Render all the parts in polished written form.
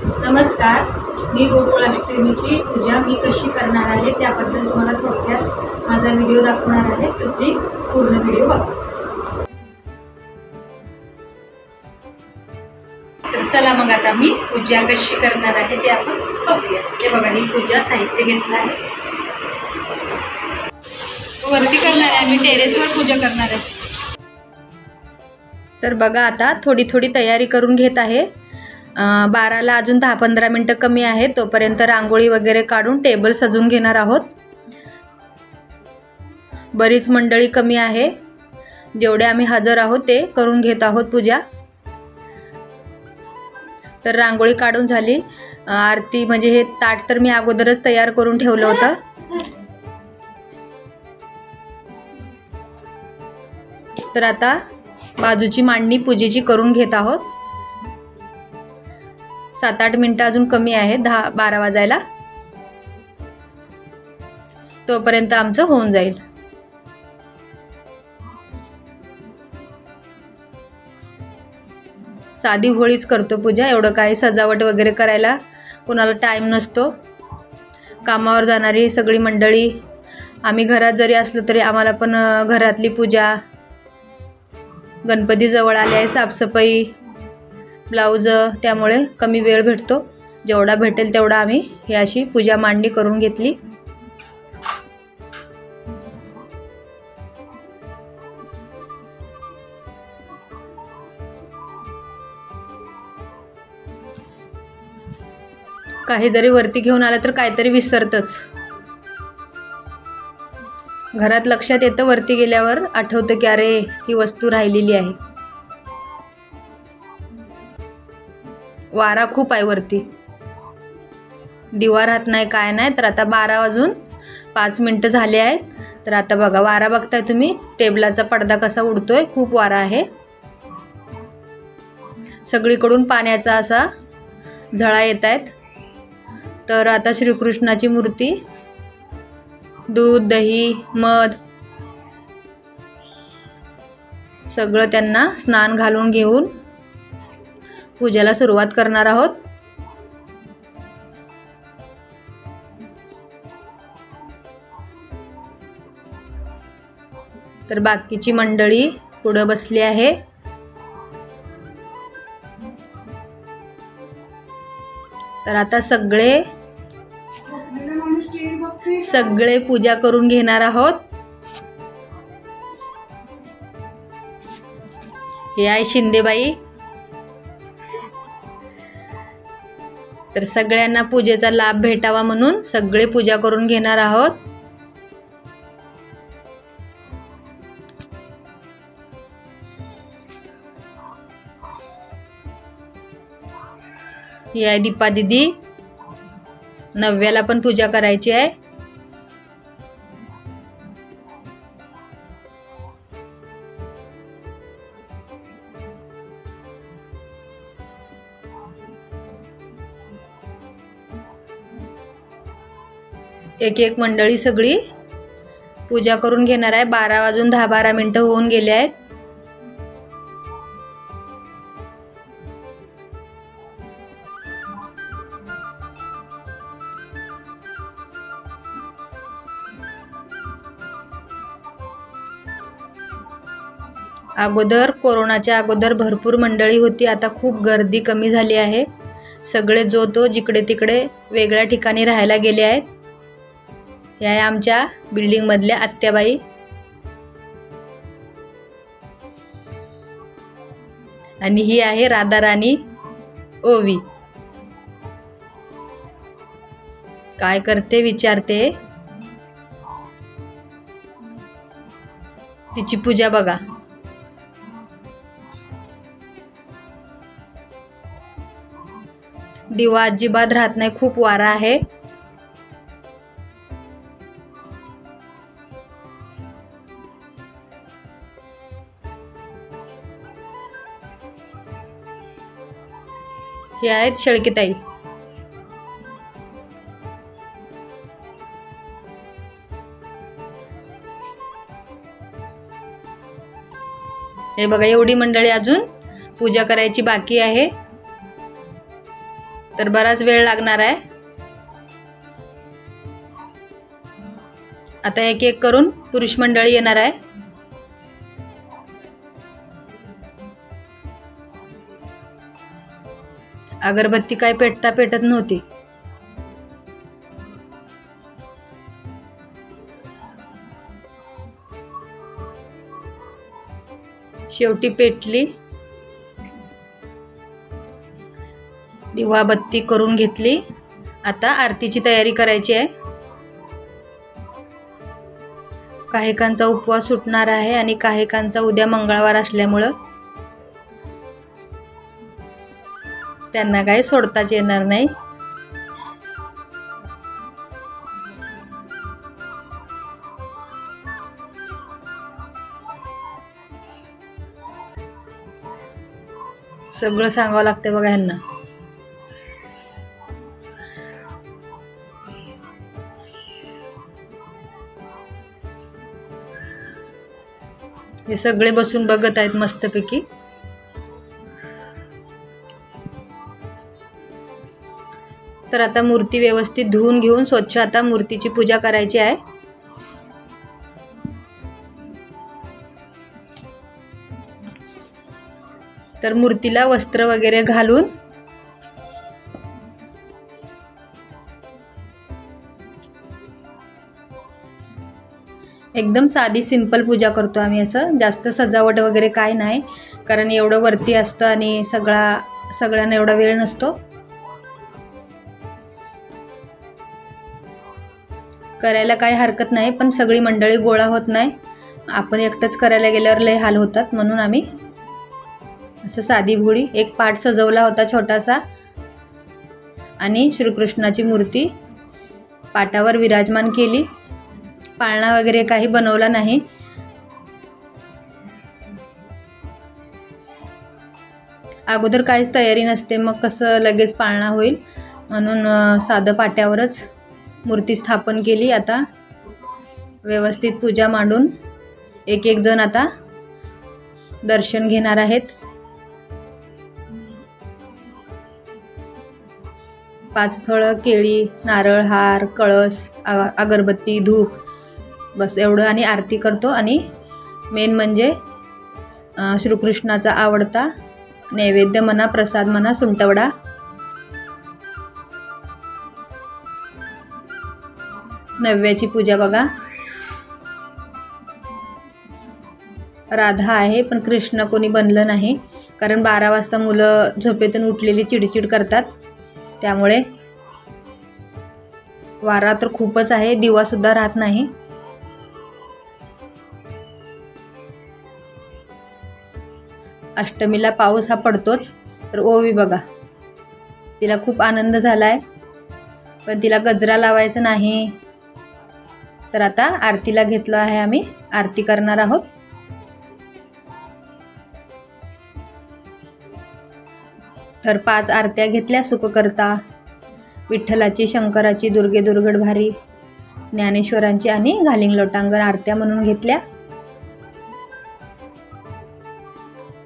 नमस्कार, मी गोकुळाष्टमीची पूजा मी कशी करणार आहे त्याबद्दल तुम्हाला थोडक्यात माझा व्हिडिओ दाखवणार आहे, तर प्लीज पूर्ण व्हिडिओ बघा। तर चला मग आता मी पूजा कशी करणार आहे ते आपण बघूया। हे बघा, ही पूजा साहित्य घेतलं आहे, वरती करणार आहे, मी टेरेसवर पूजा करणार आहे। तर बघा, आता थोडी थोडी तयारी करून घेत आहे। 12ला अजून 10-15 मिनटं कमी आहे, तोपर्यंत रांगोळी वगैरे काढून टेबल सजवून घेणार आहोत। बरीच मंडळी कमी आहे, जेवढे आम्ही हजर आहोत ते करून घेत आहोत पूजा। तर रांगोळी काढून झाली, आरती म्हणजे हे ताट तर मी अगोदरच तयार करून ठेवलं होतं। तर आता बाजूची मांडणी पूजेची करून घेत आहोत। 7-8 मिनटं अजून कमी आहे 10-12 वाजायला, तोपर्यंत आमचं होऊन जाईल। साधी होळीच करतो पूजा, एवढं काही सजावट वगैरे करायला कोणाला टाइम नसतो। कामावर जाणारी सगळी मंडळी, आम्ही घरात जरी असलो तरी आम्हाला पण घरातली पूजा, गणपती जवळ आले आहे, साफसफाई, ब्लाउज, त्यामुळे कमी वेळ भेटतो। जेवढा भेटेल तेवढा आम्ही ही अशी पूजा मांडणी करून घेतली। काही जरी वरती घेऊन आलं तर काहीतरी विसरतच, घरात लक्षात येतं, वरती गेल्यावर आठवतं की अरे ही वस्तू राहिलेली आहे। वारा खूप आहे वरती, दिवा राहत नाही, काय नाही। तर आता 12 वाजून 5 मिनटं झाले आहेत। तर आता बघा, वारा बघताय तुम्ही, टेबलाचा पडदा कसा उडतोय, खूप वारा आहे। सगळीकडून पाण्याचा असा झळा येत आहेत। तर आता श्रीकृष्णाची मूर्ती, दूध, दही, मध सगळं त्यांना स्नान घालून घेऊन पूजेला सुरुवात करणार आहोत। तर बाकीची मंडळी पुढे बसली आहे। तर आता सगळे पूजा करून घेणार आहोत। हे आहे शिंदेबाई। तर सगळ्यांना पूजेचा लाभ भेटावा म्हणून सगळे पूजा करून घेणार आहोत। ही आहे दीपा दीदी, नव्याला पण पूजा करायची आहे। एक मंडळी सगळी पूजा करून घेणार आहे। 12 वाजून 10-12 मिनटं होऊन गेले आहेत। अगोदर कोरोनाच्या अगोदर भरपूर मंडळी होती, आता खूप गर्दी कमी झाली आहे। सगळे जो तो जिकडे तिकडे वेगळ्या ठिकाणी राहायला गेले आहेत। या आहे आमच्या बिल्डिंग मधल्या आत्याबाई। आणि ही आहे राधाराणी ओवी। काय करते विचारते, तिची पूजा बघा। दिवा अजिबात राहत नाही, खूप वारा आहे। हे आहेत शेळकीताई। हे बघा, एवढी मंडळी अजून पूजा करायची बाकी आहे। तर बराच वेळ लागणार आहे. आता एक एक करून पुरुष मंडळी येणार आहे. अगरबत्ती काय पेटत नव्हती. शेवटी पेटली. दिवाबत्ती करून घेतली. आता आरतीची तयारी करायची आहे. काहीकांचा उपवास सुटणार आहे आणि काहीकांचा उद्या मंगळवार असल्यामुळं त्यांना काही सोडताच येणार नाही. सगळं सांगावं लागते बघा ह्यांना. हे सगळे बसून बघत आहेत मस्तपैकी. तर आता मूर्ती व्यवस्थित धुवून घेऊन स्वच्छ आता मूर्तीची पूजा करायची आहे. तर मूर्तीला वस्त्र वगैरे घालून एकदम साधी सिंपल पूजा करतो आम्ही. असं जास्त सजावट वगैरे काय नाही, कारण एवढं वरती असतं आणि सगळ्यांना एवढा वेळ नसतो. करायला काही हरकत नाही, पण सगळी मंडळी गोळा होत नाही. आपण एकटंच करायला गेल्यावर लय हाल होतात, म्हणून आम्ही असं साधी भोळी एक पाट सजवला होता छोटासा आणि श्रीकृष्णाची मूर्ती पाटावर विराजमान केली. पाळणा वगैरे काही बनवला नाही. अगोदर काहीच तयारी नसते, मग कसं लगेच पाळणा होईल, म्हणून साधं पाट्यावरच मूर्ती स्थापन केली. आता व्यवस्थित पूजा मांडून एक एक जण आता दर्शन घेणार आहेत. 5 फळं, केळी, नारळ, हार, कळस, अगरबत्ती, धूप, बस एवढं आणि आरती करतो. आणि मेन म्हणजे श्रीकृष्णाचा आवडता नैवेद्य म्हणा, प्रसाद म्हणा, सुंटवडा. नव्याची पूजा बघा. राधा आहे, पण कृष्ण कोणी बनलं नाही, कारण 12 वाजता मुलं झोपेतून उठलेली चिडचिड करतात. त्यामुळे वारा तर खूपच आहे, दिवा सुद्धा राहत नाही. अष्टमीला पाऊस हा पडतोच. तर ओवी बघा, तिला खूप आनंद झालाय, पण तिला गजरा लावायचा नाही. तर आता आरतीला घेतलं आहे, आम्ही आरती करणार आहोत. तर 5 आरत्या घेतल्या. सुखकर्ता, विठ्ठलाची, शंकराची, दुर्गे दुर्गड भारी, ज्ञानेश्वरांची आणि घालिंग लोटांगण आरत्या म्हणून घेतल्या.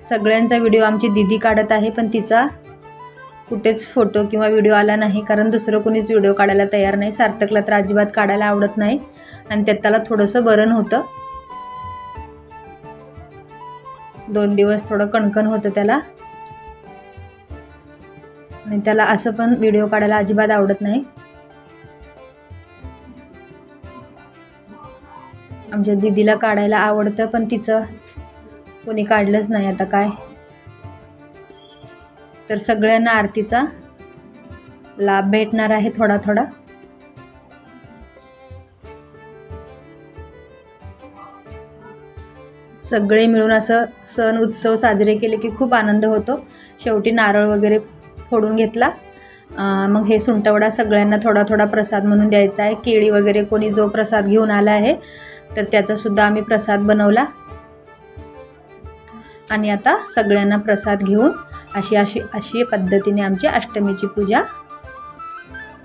सगळ्यांचा व्हिडिओ आमची दीदी काढत आहे, पण तिचा कुठेच फोटो किंवा व्हिडिओ आला नाही, कारण दुसरं कोणीच व्हिडिओ काढायला तयार नाही. सार्थकला तर अजिबात काढायला आवडत नाही आणि त्यात त्याला थोडंसं बरं नव्हतं. 2 दिवस थोडं कणकण होतं त्याला, आणि त्याला असं पण व्हिडिओ काढायला अजिबात आवडत नाही. आमच्या दीदीला काढायला आवडतं, पण तिचं कोणी काढलंच नाही. आता काय, तर सगळ्यांना आरतीचा लाभ भेटणार आहे थोडा थोडा. सगळे मिळून असं सण उत्सव साजरे केले की खूप आनंद होतो. शेवटी नारळ वगैरे फोडून घेतला. मग हे सुंटवडा सगळ्यांना थोडा थोडा प्रसाद म्हणून द्यायचा आहे. केळी वगैरे कोणी जो प्रसाद घेऊन आला आहे तर त्याचा सुद्धा आम्ही प्रसाद बनवला. आणि आता सगळ्यांना प्रसाद घेऊन अशी पद्धतीने आमची अष्टमीची पूजा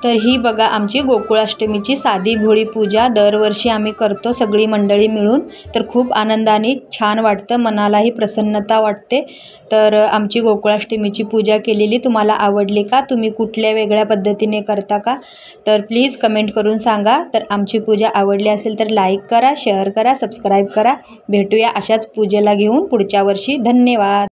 तर ही बघा आमची गोकुळाष्टमीची साधी भोळी पूजा दरवर्षी आम्ही करतो सगळी मंडळी मिळून. तर खूप आनंदाने छान वाटतं, मनालाही प्रसन्नता वाटते. तर आमची गोकुळाष्टमीची पूजा केलेली तुम्हाला आवडली का? तुम्ही कुठल्या वेगळ्या पद्धतीने करता का? तर प्लीज कमेंट करून सांगा. तर आमची पूजा आवडली असेल तर लाईक करा, शेअर करा, सबस्क्राईब करा. भेटूया अशाच पूजेला घेऊन पुढच्या वर्षी. धन्यवाद.